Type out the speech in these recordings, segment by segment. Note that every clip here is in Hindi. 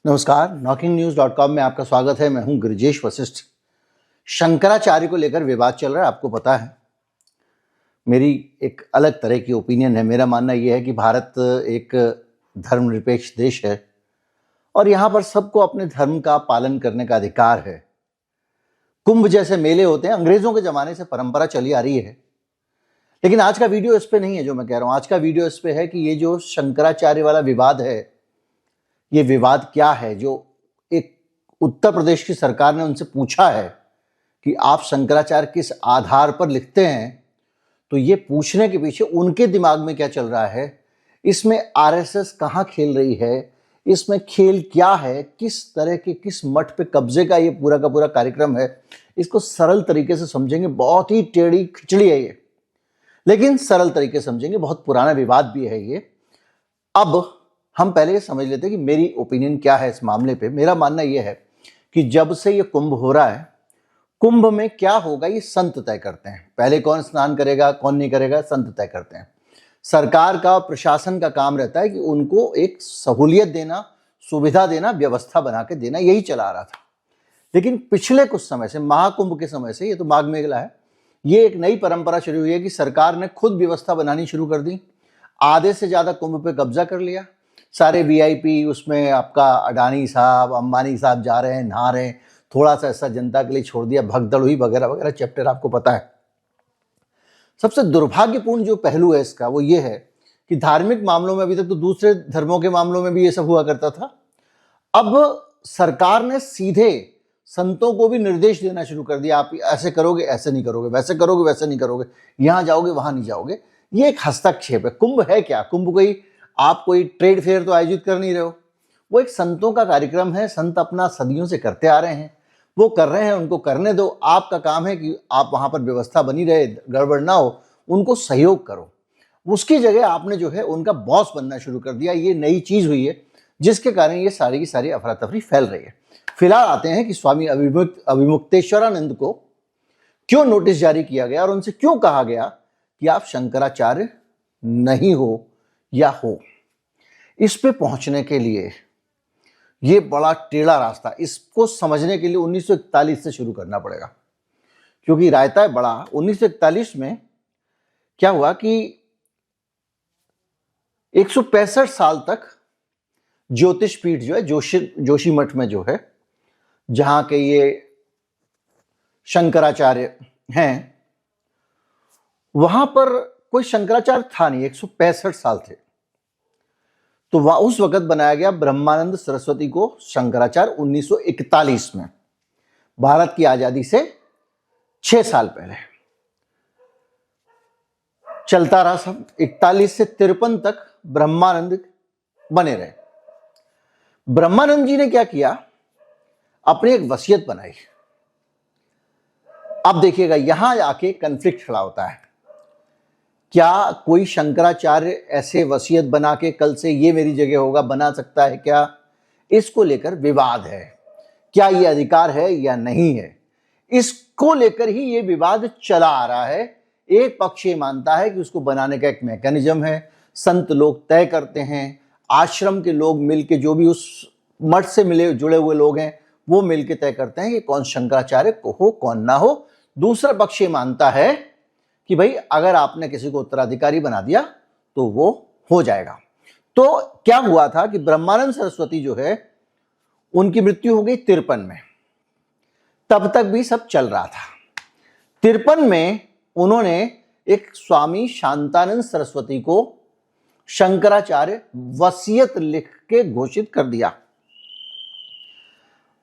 नमस्कार, knocking-news.com में आपका स्वागत है। मैं हूं गिरिजेश वशिष्ठ। शंकराचार्य को लेकर विवाद चल रहा है, आपको पता है। मेरी एक अलग तरह की ओपिनियन है। मेरा मानना यह है कि भारत एक धर्मनिरपेक्ष देश है और यहाँ पर सबको अपने धर्म का पालन करने का अधिकार है। कुंभ जैसे मेले होते हैं, अंग्रेजों के जमाने से परंपरा चली आ रही है। लेकिन आज का वीडियो इस पे नहीं है जो मैं कह रहा हूँ। आज का वीडियो इस पे है कि ये जो शंकराचार्य वाला विवाद है, ये विवाद क्या है। जो एक उत्तर प्रदेश की सरकार ने उनसे पूछा है कि आप शंकराचार्य किस आधार पर लिखते हैं, तो ये पूछने के पीछे उनके दिमाग में क्या चल रहा है, इसमें आरएसएस कहाँ खेल रही है, इसमें खेल क्या है, किस तरह के किस मठ पे कब्जे का ये पूरा का पूरा कार्यक्रम है, इसको सरल तरीके से समझेंगे। बहुत ही टेढ़ी खिचड़ी है ये, लेकिन सरल तरीके से समझेंगे। बहुत पुराना विवाद भी है ये। अब हम पहले ये समझ लेते हैं कि मेरी ओपिनियन क्या है इस मामले पे। मेरा मानना यह है कि जब से ये कुंभ हो रहा है, कुंभ में क्या होगा ये संत तय करते हैं। पहले कौन स्नान करेगा, कौन नहीं करेगा, संत तय करते हैं। सरकार का, प्रशासन का काम रहता है कि उनको एक सहूलियत देना, सुविधा देना, व्यवस्था बना के देना। यही चला रहा था। लेकिन पिछले कुछ समय से, महाकुंभ के समय से, ये तो माघ मेला है, ये एक नई परंपरा शुरू हुई है कि सरकार ने खुद व्यवस्था बनानी शुरू कर दी। आधे से ज्यादा कुंभ पे कब्जा कर लिया। सारे वीआईपी, उसमें आपका अडानी साहब, अंबानी साहब जा रहे हैं, नहा रहे हैं। थोड़ा सा ऐसा जनता के लिए छोड़ दिया, भगदड़ हुई वगैरह वगैरह चैप्टर आपको पता है। सबसे दुर्भाग्यपूर्ण जो पहलू है इसका वो ये है कि धार्मिक मामलों में, अभी तक तो दूसरे धर्मों के मामलों में भी ये सब हुआ करता था, अब सरकार ने सीधे संतों को भी निर्देश देना शुरू कर दिया। आप ऐसे करोगे, ऐसे नहीं करोगे, वैसे करोगे, वैसे नहीं करोगे, यहां जाओगे, वहां नहीं जाओगे। ये एक हस्तक्षेप है। कुंभ है क्या? कुंभ कोई, आप कोई ट्रेड फेयर तो आयोजित कर नहीं रहे हो। वो एक संतों का कार्यक्रम है। संत अपना सदियों से करते आ रहे हैं, वो कर रहे हैं, उनको करने दो। आपका काम है कि आप वहां पर व्यवस्था बनी रहे, गड़बड़ ना हो, उनको सहयोग करो। उसकी जगह आपने जो है उनका बॉस बनना शुरू कर दिया। ये नई चीज हुई है जिसके कारण ये सारी की सारी अफरा तफरी फैल रही है। फिलहाल आते हैं कि स्वामी अभिमुक्तेश्वरानंद को क्यों नोटिस जारी किया गया और उनसे क्यों कहा गया कि आप शंकराचार्य नहीं हो या हो। इस पे पहुंचने के लिए ये बड़ा टेढ़ा रास्ता, इसको समझने के लिए 1941 से शुरू करना पड़ेगा, क्योंकि रायता है बड़ा। 1941 में क्या हुआ कि 165 साल तक ज्योतिष पीठ जो है, जोशी मठ में जो है, जहां के ये शंकराचार्य हैं, वहां पर कोई शंकराचार्य था नहीं। 165 साल थे। तो वह उस वक्त बनाया गया ब्रह्मानंद सरस्वती को शंकराचार्य 1941 में, भारत की आजादी से 6 साल पहले। चलता रहा सब। 41 से 53 तक ब्रह्मानंद बने रहे। ब्रह्मानंद जी ने क्या किया, अपनी एक वसीयत बनाई। अब देखिएगा, यहां आके कन्फ्लिक्ट खड़ा होता है। क्या कोई शंकराचार्य ऐसे वसीयत बना के कल से ये मेरी जगह होगा बना सकता है क्या? इसको लेकर विवाद है। क्या ये अधिकार है या नहीं है, इसको लेकर ही ये विवाद चला आ रहा है। एक पक्ष ये मानता है कि उसको बनाने का एक मैकेनिज्म है, संत लोग तय करते हैं, आश्रम के लोग मिलके, जो भी उस मठ से मिले जुड़े हुए लोग हैं, वो मिलके तय करते हैं कि कौन शंकराचार्य को हो, कौन ना हो। दूसरा पक्ष ये मानता है कि भाई अगर आपने किसी को उत्तराधिकारी बना दिया तो वो हो जाएगा। तो क्या हुआ था कि ब्रह्मानंद सरस्वती जो है, उनकी मृत्यु हो गई 53 में। तब तक भी सब चल रहा था। 53 में उन्होंने एक स्वामी शांतानंद सरस्वती को शंकराचार्य वसीयत लिख के घोषित कर दिया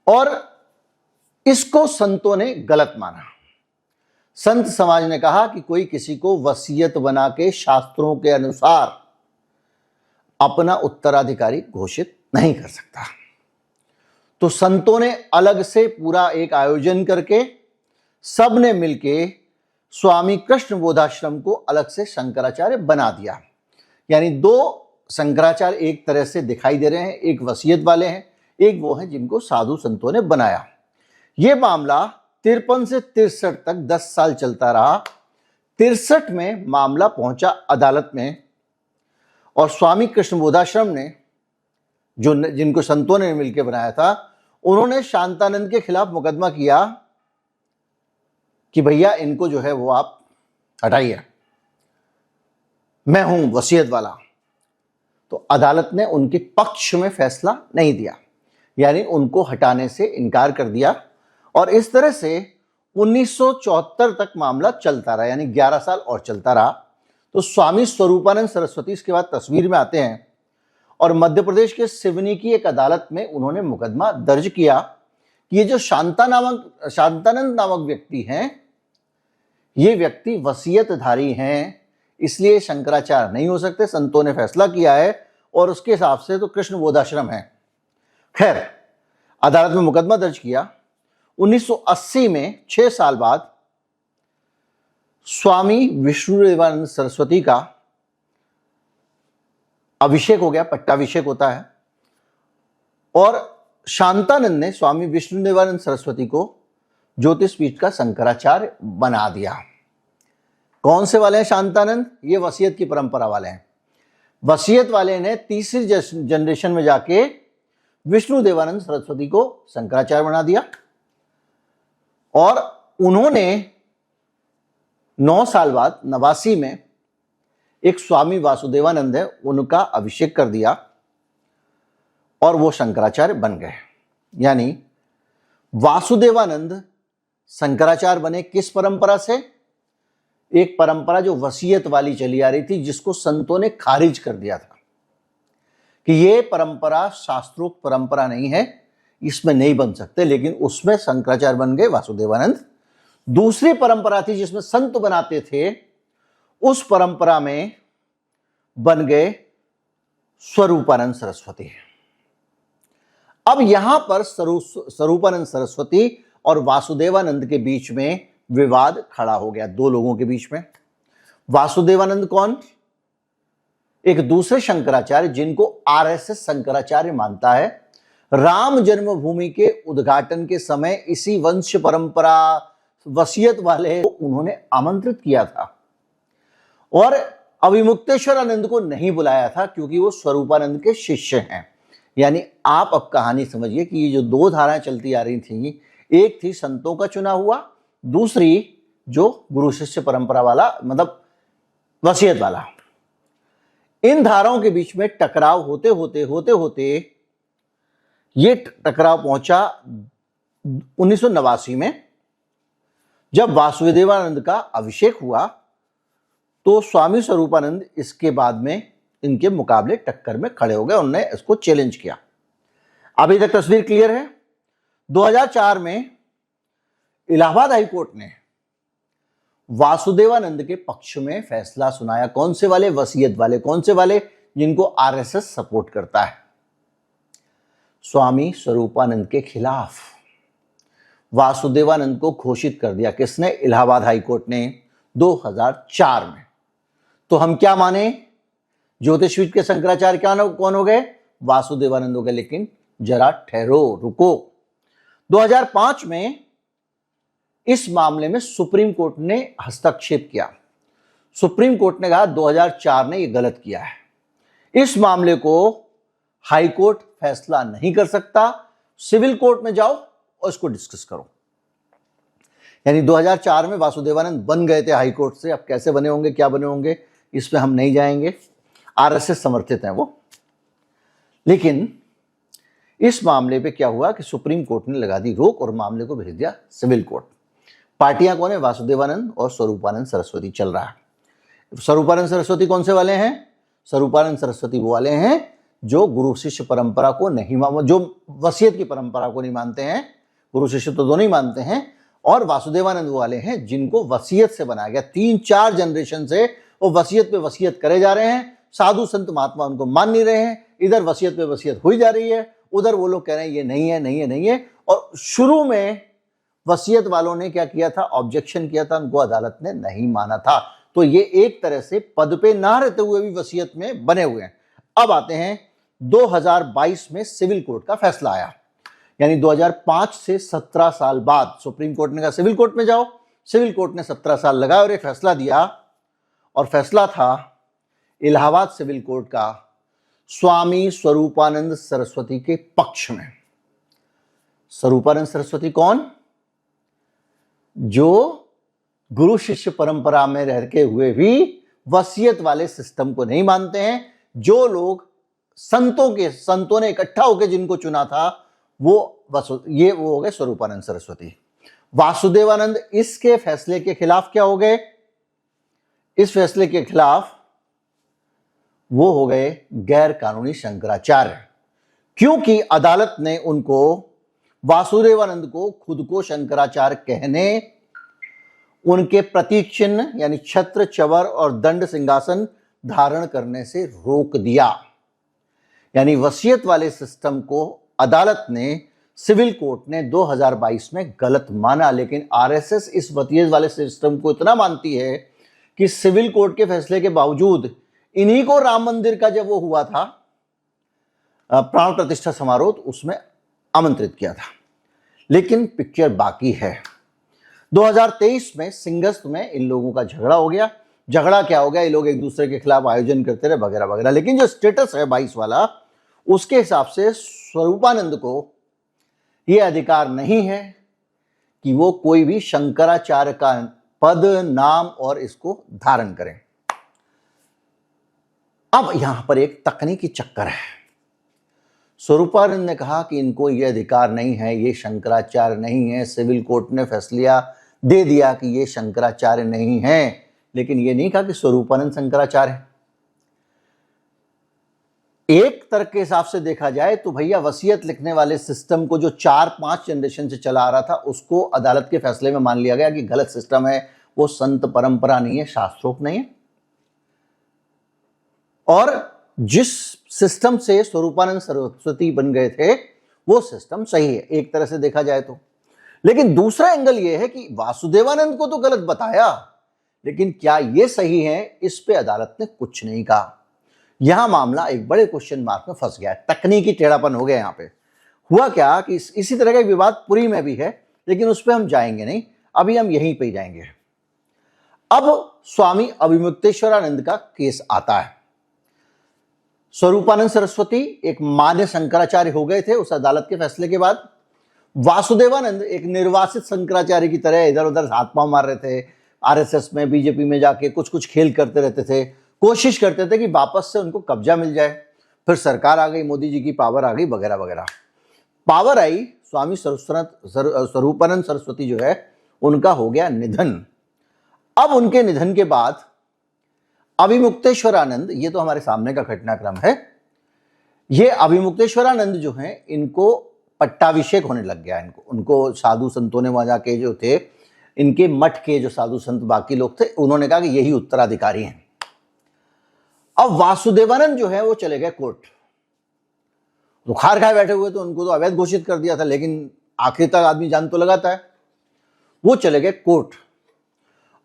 और इसको संतों ने गलत माना। संत समाज ने कहा कि कोई किसी को वसीयत बना के शास्त्रों के अनुसार अपना उत्तराधिकारी घोषित नहीं कर सकता। तो संतों ने अलग से पूरा एक आयोजन करके, सब ने मिलके स्वामी कृष्ण बोधाश्रम को अलग से शंकराचार्य बना दिया। यानी दो शंकराचार्य एक तरह से दिखाई दे रहे हैं। एक वसीयत वाले हैं, एक वो हैं जिनको साधु संतों ने बनाया। यह मामला 53 से 63 तक 10 साल चलता रहा। 63 में मामला पहुंचा अदालत में और स्वामी कृष्ण बोधाश्रम ने जिनको संतों ने मिलकर बनाया था, उन्होंने शांतानंद के खिलाफ मुकदमा किया कि भैया इनको जो है वो आप हटाइए, मैं हूं वसीयत वाला। तो अदालत ने उनके पक्ष में फैसला नहीं दिया, यानी उनको हटाने से इनकार कर दिया। और इस तरह से 1974 तक मामला चलता रहा, यानी 11 साल और चलता रहा। तो स्वामी स्वरूपानंद सरस्वती इसके बाद तस्वीर में आते हैं और मध्य प्रदेश के सिवनी की एक अदालत में उन्होंने मुकदमा दर्ज किया कि ये जो शांतानंद नामक व्यक्ति हैं, ये व्यक्ति वसीयतधारी हैं, इसलिए शंकराचार्य नहीं हो सकते। संतों ने फैसला किया है और उसके हिसाब से तो कृष्ण बोधाश्रम है। खैर, अदालत में मुकदमा दर्ज किया। 1980 में 6 साल बाद स्वामी विष्णुदेवानंद सरस्वती का अभिषेक हो गया, पट्टाभिषेक होता है, और शांतानंद ने स्वामी विष्णुदेवानंद सरस्वती को ज्योतिष पीठ का शंकराचार्य बना दिया। कौन से वाले हैं शांतानंद? ये वसीयत की परंपरा वाले हैं। वसीयत वाले ने तीसरी जनरेशन में जाके विष्णुदेवानंद सरस्वती को शंकराचार्य बना दिया और उन्होंने 9 साल बाद 89 में एक स्वामी वासुदेवानंद है, उनका अभिषेक कर दिया और वो शंकराचार्य बन गए। यानी वासुदेवानंद शंकराचार्य बने किस परंपरा से? एक परंपरा जो वसीयत वाली चली आ रही थी, जिसको संतों ने खारिज कर दिया था कि ये परंपरा शास्त्रोक्त परंपरा नहीं है, इसमें नहीं बन सकते, लेकिन उसमें शंकराचार्य बन गए वासुदेवानंद। दूसरी परंपरा थी जिसमें संत बनाते थे, उस परंपरा में बन गए स्वरूपानंद सरस्वती। अब यहां पर स्वरूपानंद सरस्वती और वासुदेवानंद के बीच में विवाद खड़ा हो गया, दो लोगों के बीच में। वासुदेवानंद कौन? एक दूसरे शंकराचार्य जिनको आरएसएस शंकराचार्य मानता है। राम जन्मभूमि के उद्घाटन के समय इसी वंश परंपरा वसीयत वाले को उन्होंने आमंत्रित किया था और अभिमुक्तेश्वर आनंद को नहीं बुलाया था क्योंकि वो स्वरूपानंद के शिष्य हैं। यानी आप अब कहानी समझिए कि ये जो दो धाराएं चलती आ रही थी, एक थी संतों का चुना हुआ, दूसरी जो गुरु शिष्य परंपरा वाला, मतलब वसीयत वाला। इन धाराओं के बीच में टकराव होते होते ये टकराव पहुंचा 1989 में, जब वासुदेवानंद का अभिषेक हुआ तो स्वामी स्वरूपानंद इसके बाद में इनके मुकाबले टक्कर में खड़े हो गए, उन्होंने इसको चैलेंज किया। अभी तक तस्वीर क्लियर है। 2004 में इलाहाबाद हाई कोर्ट ने वासुदेवानंद के पक्ष में फैसला सुनाया। कौन से वाले? वसीयत वाले। कौन से वाले? जिनको आरएसएस सपोर्ट करता है। स्वामी स्वरूपानंद के खिलाफ वासुदेवानंद को घोषित कर दिया। किसने? इलाहाबाद हाई कोर्ट ने 2004 में। तो हम क्या माने? ज्योतिष पीठ के शंकराचार्य कौन हो गए? वासुदेवानंद हो गए। लेकिन जरा ठहरो, रुको। 2005 में इस मामले में सुप्रीम कोर्ट ने हस्तक्षेप किया। सुप्रीम कोर्ट ने कहा 2004 ने यह गलत किया है, इस मामले को हाई कोर्ट फैसला नहीं कर सकता, सिविल कोर्ट में जाओ और इसको डिस्कस करो। यानी 2004 में वासुदेवानंद बन गए थे हाई कोर्ट से। अब कैसे बने होंगे, क्या बने होंगे, इसमें हम नहीं जाएंगे, आरएसएस समर्थित हैं वो। लेकिन इस मामले पे क्या हुआ कि सुप्रीम कोर्ट ने लगा दी रोक और मामले को भेज दिया सिविल कोर्ट। पार्टियां कौन है? वासुदेवानंद और स्वरूपानंद सरस्वती चल रहा है। स्वरूपानंद सरस्वती कौन से वाले हैं? स्वरूपानंद सरस्वती वो वाले हैं जो गुरु शिष्य परंपरा को नहीं जो वसीयत की परंपरा को नहीं मानते हैं। गुरु शिष्य तो दोनों ही मानते हैं। और वासुदेवानंद वो वाले हैं जिनको वसीयत से बनाया गया। 3-4 जनरेशन से वो वसीयत पे वसीयत करे जा रहे हैं। साधु संत महात्मा उनको मान नहीं रहे हैं। इधर वसीयत पे वसीयत हुई जा रही है, उधर वो लोग कह रहे हैं ये नहीं है, नहीं है, नहीं है। और शुरू में वसीयत वालों ने क्या किया था? ऑब्जेक्शन किया था, उनको अदालत ने नहीं माना था। तो ये एक तरह से पद पे ना रहते हुए भी वसीयत में बने हुए हैं। अब आते हैं 2022 में सिविल कोर्ट का फैसला आया। यानी 2005 से 17 साल बाद सुप्रीम कोर्ट ने कहा सिविल कोर्ट में जाओ। सिविल कोर्ट ने 17 साल लगाए और एक फैसला दिया, और फैसला था इलाहाबाद सिविल कोर्ट का स्वामी स्वरूपानंद सरस्वती के पक्ष में। स्वरूपानंद सरस्वती कौन? जो गुरु शिष्य परंपरा में रहते हुए भी वसीयत वाले सिस्टम को नहीं मानते हैं। जो लोग संतों ने इकट्ठा होकर जिनको चुना था वो हो गए स्वरूपानंद सरस्वती। वासुदेवानंद इसके फैसले के खिलाफ क्या हो गए? इस फैसले के खिलाफ वो हो गए गैर कानूनी शंकराचार्य, क्योंकि अदालत ने उनको, वासुदेवानंद को, खुद को शंकराचार्य कहने, उनके प्रतीक चिन्ह यानी छत्र, चवर और दंड सिंहासन धारण करने से रोक दिया। यानी वसीयत वाले सिस्टम को अदालत ने, सिविल कोर्ट ने 2022 में गलत माना। लेकिन आरएसएस इस वसीयत वाले सिस्टम को इतना मानती है कि सिविल कोर्ट के फैसले के बावजूद इन्हीं को राम मंदिर का जब वो हुआ था प्राण प्रतिष्ठा समारोह, उसमें आमंत्रित किया था। लेकिन पिक्चर बाकी है। 2023 में सिंगस्त में इन लोगों का झगड़ा हो गया। झगड़ा क्या हो गया? ये लोग एक दूसरे के खिलाफ आयोजन करते रहे वगैरह वगैरह। लेकिन जो स्टेटस है 22 वाला, उसके हिसाब से स्वरूपानंद को यह अधिकार नहीं है कि वो कोई भी शंकराचार्य का पद, नाम और इसको धारण करें। अब यहां पर एक तकनीकी चक्कर है। स्वरूपानंद ने कहा कि इनको यह अधिकार नहीं है, ये शंकराचार्य नहीं है। सिविल कोर्ट ने फैसला दे दिया कि ये शंकराचार्य नहीं है, लेकिन ये नहीं कहा कि स्वरूपानंद शंकराचार्य है। एक तर्क के हिसाब से देखा जाए तो भैया वसीयत लिखने वाले सिस्टम को जो 4-5 जनरेशन से चला आ रहा था, उसको अदालत के फैसले में मान लिया गया कि गलत सिस्टम है, वो संत परंपरा नहीं है, शास्त्रोक्त नहीं है। और जिस सिस्टम से स्वरूपानंद सरस्वती बन गए थे वो सिस्टम सही है एक तरह से देखा जाए तो। लेकिन दूसरा एंगल यह है कि वासुदेवानंद को तो गलत बताया, लेकिन क्या यह सही है, इस पे अदालत ने कुछ नहीं कहा। यहां मामला एक बड़े क्वेश्चन मार्क में फंस गया। तकनीकी टेढ़ापन हो गया। यहां पे हुआ क्या कि इसी तरह का विवाद पुरी में भी है, लेकिन उस पर हम जाएंगे नहीं, अभी हम यहीं पे जाएंगे। अब स्वामी अभिमुक्तेश्वरानंद का केस आता है। स्वरूपानंद सरस्वती एक मान्य शंकराचार्य हो गए थे उस अदालत के फैसले के बाद। वासुदेवानंद एक निर्वासित शंकराचार्य की तरह इधर उधर हाथ पांव मार रहे थे, आरएसएस में, बीजेपी में जाके कुछ कुछ खेल करते रहते थे, कोशिश करते थे कि वापस से उनको कब्जा मिल जाए। फिर सरकार आ गई, मोदी जी की पावर आ गई वगैरह वगैरह। पावर आई, स्वामी स्वरूपानंद सरस्वती जो है उनका हो गया निधन। अब उनके निधन के बाद अभिमुक्तेश्वरानंद, ये तो हमारे सामने का घटनाक्रम है, ये अभिमुक्तेश्वरानंद जो हैं इनको पट्टाभिषेक होने लग गया। उनको साधु संतों ने वहां जाके जो थे, इनके मठ के जो साधु संत बाकी लोग थे, उन्होंने कहा कि यही उत्तराधिकारी हैं। अब वासुदेवानंद जो है वो चले गए कोर्ट। तो खार खाए बैठे हुए तो उनको तो अवैध घोषित कर दिया था, लेकिन आखिर तक आदमी जान तो लगाता है। वो चले गए कोर्ट।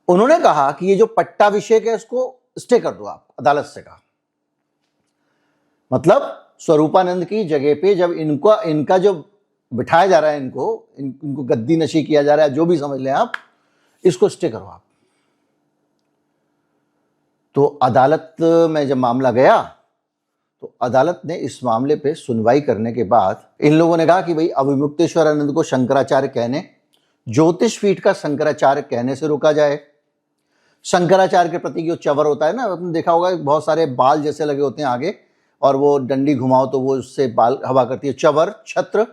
उन्होंने कहा कि ये जो पट्टाभिषेक है इसको स्टे कर दो आप, अदालत से कहा। मतलब स्वरूपानंद की जगह पे जब इनका जो बिठाया जा रहा है, इनको गद्दी नशी किया जा रहा है, जो भी समझ लें आप, इसको स्टे करो आप। तो अदालत में जब मामला गया तो अदालत ने इस मामले पे सुनवाई करने के बाद इन लोगों ने कहा कि भाई अभिमुक्तेश्वरानंद को शंकराचार्य कहने, ज्योतिष पीठ का शंकराचार्य कहने से रोका जाए। शंकराचार्य के प्रति जो चवर होता है ना, आपने देखा होगा बहुत सारे बाल जैसे लगे होते हैं आगे, और वो डंडी घुमाओ तो वो उससे बाल हवा करती है। चवर, छत्र,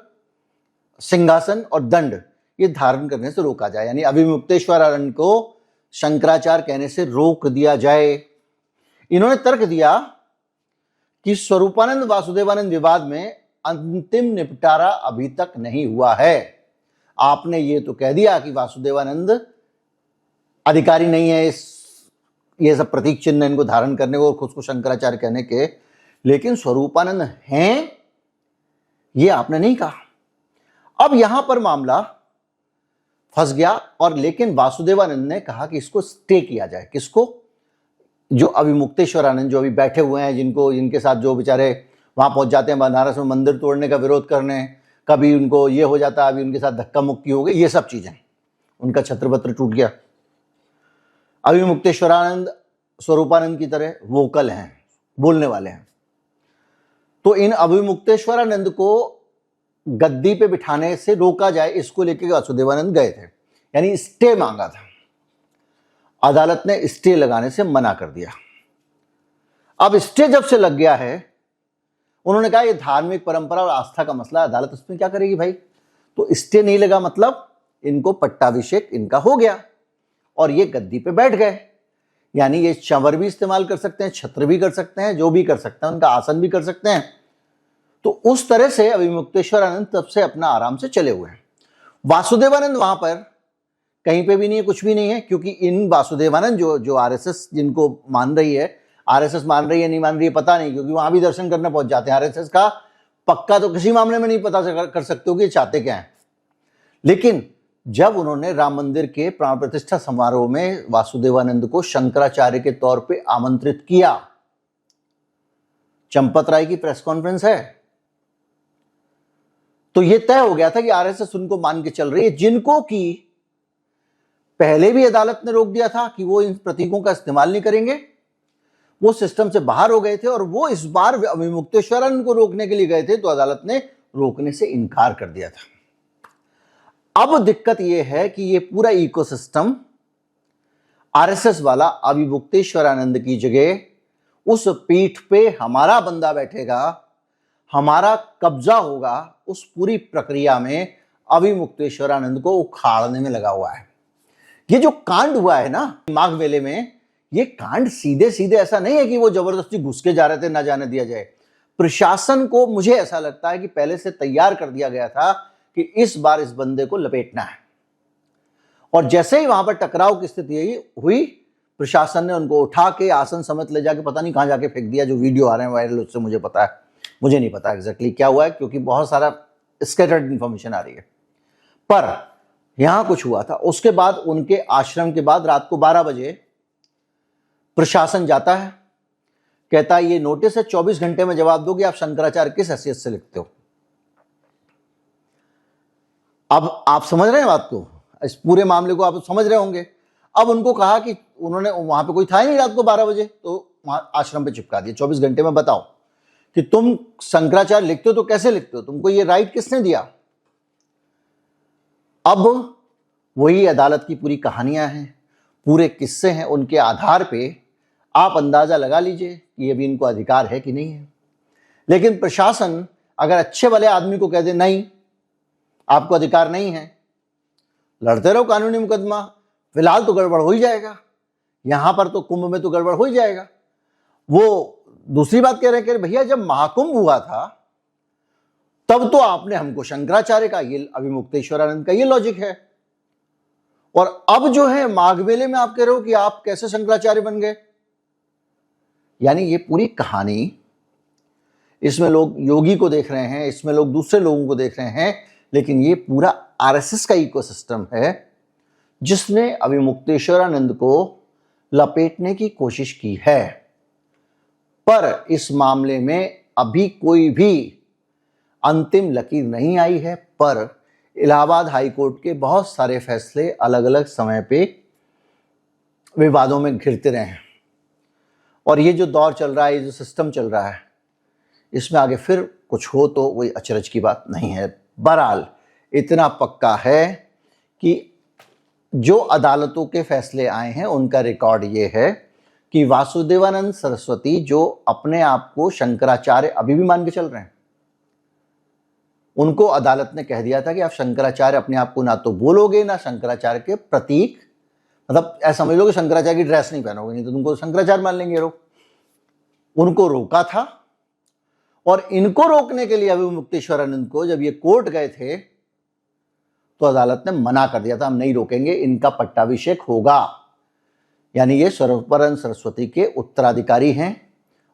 सिंहासन और दंड, ये धारण करने से रोका जाए। यानी अभिमुक्तेश्वरानंद को शंकराचार्य कहने से रोक दिया जाए। इन्होंने तर्क दिया कि स्वरूपानंद वासुदेवानंद विवाद में अंतिम निपटारा अभी तक नहीं हुआ है। आपने ये तो कह दिया कि वासुदेवानंद अधिकारी नहीं है ये सब प्रतीक चिन्ह इनको धारण करने को और खुद को शंकराचार्य कहने के, लेकिन स्वरूपानंद हैं ये आपने नहीं कहा। अब यहां पर मामला फंस गया। और लेकिन वासुदेवानंद ने कहा कि इसको स्टे किया जाए। किसको? जो अभिमुक्तेश्वरानंद जो अभी बैठे हुए हैं, जिनके साथ जो बेचारे वहां पहुंच जाते हैं बनारस में मंदिर तोड़ने का विरोध करने, कभी उनको ये हो जाता, अभी उनके साथ धक्का मुक्की हो गई, ये सब चीजें, उनका छत्रपत्र टूट गया। अभिमुक्तेश्वरानंद स्वरूपानंद की तरह वोकल हैं, बोलने वाले हैं। तो इन अभिमुक्तेश्वरानंद को गद्दी पे बिठाने से रोका जाए, इसको लेकर वासुदेवानंद गए थे, यानी स्टे मांगा था। अदालत ने स्टे लगाने से मना कर दिया। अब स्टे जब से लग गया है, उन्होंने कहा ये धार्मिक परंपरा और आस्था का मसला है, अदालत इसमें क्या करेगी भाई। तो स्टे नहीं लगा, मतलब इनको पट्टाभिषेक इनका हो गया और ये गद्दी पे बैठ गए। यानी ये चंवर भी इस्तेमाल कर सकते हैं, छत्र भी कर सकते हैं, जो भी कर सकते हैं, उनका आसन भी कर सकते हैं। तो उस तरह से अभिमुक्तेश्वरानंद तब से अपना आराम से चले हुए हैं। वासुदेवानंद वहां पर कहीं पे भी नहीं है, कुछ भी नहीं है, क्योंकि इन वासुदेवानंद जो आरएसएस जिनको मान रही है, आरएसएस मान रही है नहीं मान रही है पता नहीं, क्योंकि वहां भी दर्शन करने पहुंच जाते हैं। आरएसएस का पक्का तो किसी मामले में नहीं पता कर सकते हो कि चाहते क्या है। लेकिन जब उन्होंने राम मंदिर के प्राण प्रतिष्ठा समारोह में वासुदेवानंद को शंकराचार्य के तौर पे आमंत्रित किया, चंपत राय की प्रेस कॉन्फ्रेंस है, तो यह तय हो गया था कि आरएसएस उनको मान के चल रही है, जिनको कि पहले भी अदालत ने रोक दिया था कि वो इन प्रतीकों का इस्तेमाल नहीं करेंगे। वो सिस्टम से बाहर हो गए थे और वो इस बार अभिमुक्तेश्वरानंद को रोकने के लिए गए थे, तो अदालत ने रोकने से इनकार कर दिया था। अब दिक्कत यह है कि ये पूरा इकोसिस्टम आरएसएस वाला अभिमुक्तेश्वरानंद की जगह उस पीठ पे हमारा बंदा बैठेगा, हमारा कब्जा होगा, उस पूरी प्रक्रिया में अभिमुक्तेश्वरानंद को उखाड़ने में लगा हुआ है। ये जो कांड हुआ है ना माघ मेले में, ये कांड सीधे सीधे ऐसा नहीं है कि वो जबरदस्ती घुस के जा रहे थे, ना जाने दिया जाए। प्रशासन को, मुझे ऐसा लगता है कि पहले से तैयार कर दिया गया था कि इस बार इस बंदे को लपेटना है, और जैसे ही वहां पर टकराव की स्थिति हुई, प्रशासन ने उनको उठा के आसन समेत ले जाके पता नहीं कहां जाके फेंक दिया। जो वीडियो आ रहे हैं वायरल, उससे मुझे पता है, मुझे नहीं पता एग्जैक्टली क्या हुआ है, क्योंकि बहुत सारा स्कैटर्ड इंफॉर्मेशन आ रही है। पर यहां कुछ हुआ था। उसके बाद उनके आश्रम के बाद रात को 12 बजे प्रशासन जाता है, कहता है ये नोटिस है, 24 घंटे में जवाब दो कि आप शंकराचार्य किस हैसियत से लिखते हो। अब आप समझ रहे हैं बात को, इस पूरे मामले को आप समझ रहे होंगे। अब उनको कहा कि उन्होंने, वहां पे कोई था ही नहीं रात को 12 बजे, तो वहां आश्रम पे चिपका दिया, 24 घंटे में बताओ कि तुम शंकराचार्य लिखते हो तो कैसे लिखते हो, तुमको ये राइट किसने दिया। अब वही अदालत की पूरी कहानियां हैं, पूरे किस्से हैं, उनके आधार पे आप अंदाजा लगा लीजिए कि अभी इनको अधिकार है कि नहीं है। लेकिन प्रशासन अगर अच्छे वाले आदमी को कह दे नहीं आपको अधिकार नहीं है, लड़ते रहो कानूनी मुकदमा, फिलहाल तो गड़बड़ हो ही जाएगा, यहां पर तो कुंभ में तो गड़बड़ हो ही जाएगा। वो दूसरी बात कह रहे हैं कि भैया जब महाकुंभ हुआ था तब तो आपने हमको शंकराचार्य का, ये अभिमुक्तेश्वरानंद का ये लॉजिक है, और अब जो है माघ मेले में आप कह रहे हो कि आप कैसे शंकराचार्य बन गए। यानी ये पूरी कहानी, इसमें लोग योगी को देख रहे हैं, इसमें लोग दूसरे लोगों को देख रहे हैं, लेकिन ये पूरा आरएसएस का इकोसिस्टम है जिसने अभिमुक्तेश्वरानंद को लपेटने की कोशिश की है। पर इस मामले में अभी कोई भी अंतिम लकीर नहीं आई है। पर इलाहाबाद हाईकोर्ट के बहुत सारे फैसले अलग अलग समय पे विवादों में घिरते रहे हैं, और ये जो दौर चल रहा है, ये जो सिस्टम चल रहा है, इसमें आगे फिर कुछ हो तो कोई अचरज की बात नहीं है। बहरहाल इतना पक्का है कि जो अदालतों के फैसले आए हैं उनका रिकॉर्ड ये है कि वासुदेवानंद सरस्वती, जो अपने आप को शंकराचार्य अभी भी मान के चल रहे हैं, उनको अदालत ने कह दिया था कि आप शंकराचार्य अपने आप को ना तो बोलोगे, ना शंकराचार्य के प्रतीक, मतलब ऐसा समझ लो कि शंकराचार्य की ड्रेस नहीं पहनोगे, नहीं तो तुमको शंकराचार्य मान लेंगे लोग। उनको रोका था, और इनको रोकने के लिए अभिमुक्तेश्वरानंद को जब ये कोर्ट गए थे तो अदालत ने मना कर दिया था, हम नहीं रोकेंगे, इनका पट्टाभिषेक होगा। यानी ये सर्वपरम सरस्वती के उत्तराधिकारी हैं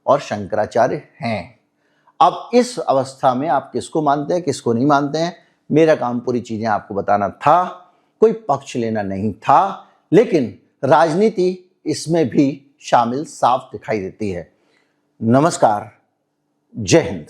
और शंकराचार्य हैं। अब इस अवस्था में आप किसको मानते हैं, किसको नहीं मानते हैं, मेरा काम पूरी चीजें आपको बताना था, कोई पक्ष लेना नहीं था। लेकिन राजनीति इसमें भी शामिल साफ दिखाई देती है। नमस्कार, जय हिंद।